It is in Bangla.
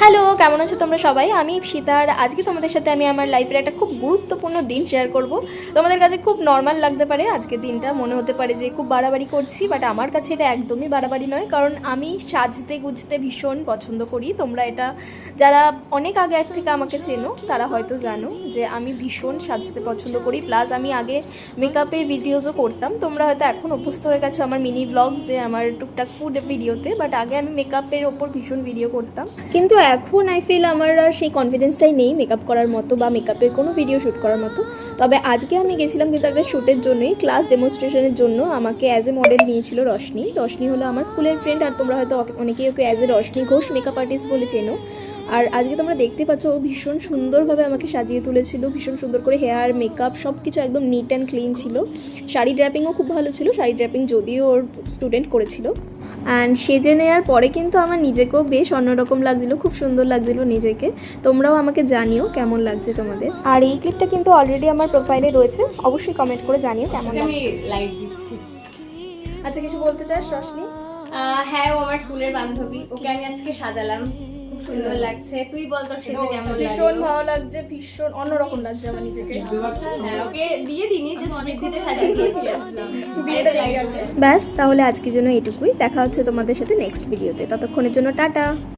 হ্যালো, কেমন আছো তোমরা সবাই? আমি ইপসিতার। আজকে তোমাদের সাথে আমি আমার লাইফের একটা খুব গুরুত্বপূর্ণ দিন শেয়ার করব। তোমাদের কাছে খুব নর্মাল লাগতে পারে আজকের দিনটা, মনে হতে পারে যে খুব বাড়াবাড়ি করছি, বাট আমার কাছে এটা একদমই বাড়াবাড়ি নয়। কারণ আমি সাজতে গুজতে ভীষণ পছন্দ করি। তোমরা এটা যারা অনেক আগে থেকে আমাকে চেনো তারা হয়তো জানো যে আমি ভীষণ সাজতে পছন্দ করি। প্লাস আমি আগে মেকআপের ভিডিওসও করতাম। তোমরা হয়তো এখন অভ্যস্ত হয়ে গেছো আমার মিনি ব্লগসে, আমার টুকটাক ফুড ভিডিওতে, বাট আগে আমি মেকআপের ওপর ভীষণ ভিডিও করতাম। কিন্তু এখন আই ফিল আমার আর সেই কনফিডেন্সটাই নেই মেকআপ করার মতো বা মেকআপের কোনো ভিডিও শ্যুট করার মতো। তবে আজকে আমি গেছিলাম কিন্তু একটা শ্যুটের জন্যই, ক্লাস ডেমনস্ট্রেশনের জন্য। আমাকে অ্যাজ এ মডেল নিয়েছিল রশনি। রশনি হলো আমার স্কুলের ফ্রেন্ড, আর তোমরা হয়তো অনেকেই okay as a Roshni Ghosh makeup artist বলে চেনো। আর আজকে তোমরা দেখতে পাচ্ছ ও ভীষণ সুন্দরভাবে আমাকে সাজিয়ে তুলেছিল, ভীষণ সুন্দর করে হেয়ার মেকআপ সব কিছু একদম নিট অ্যান্ড ক্লিন ছিল। শাড়ি ড্র্যাপিংও খুব ভালো ছিল, শাড়ি ড্র্যাপিং যদিও ওর স্টুডেন্ট করেছিল। অ্যান্ড সেজে নেওয়ার পরে কিন্তু আমার নিজেকেও বেশ অন্যরকম লাগছিলো, খুব সুন্দর লাগছিলো নিজেকে। তোমরাও আমাকে জানিও কেমন লাগছে তোমাদের। আর এই ক্লিপটা কিন্তু অলরেডি আমার প্রোফাইলে রয়েছে, অবশ্যই কমেন্ট করে জানিও কেমন লাগছে। আমি লাইক দিচ্ছি। আচ্ছা, কিছু বলতে চাস রশনি? হ্যাঁ, ও আমার স্কুলের বান্ধবী, ওকে আমি আজকে সাজালাম, খুব সুন্দর লাগছে। তুই বল তোর সেজে কেমন লাগছে? ভীষণ ভালো লাগছে, ভীষণ অন্যরকম লাগছে আমার নিজেকে। হ্যাঁ, ওকে দিয়ে দিনি, জাস্ট বৃদ্ধিতে সাজিয়ে দিয়েছি। বিয়েটা লেগে গেছে। ব্যাস, তাহলে আজকের জন্য এটুকুই। দেখা হচ্ছে তোমাদের সাথে নেক্সট ভিডিওতে। ততক্ষণের জন্য টাটা।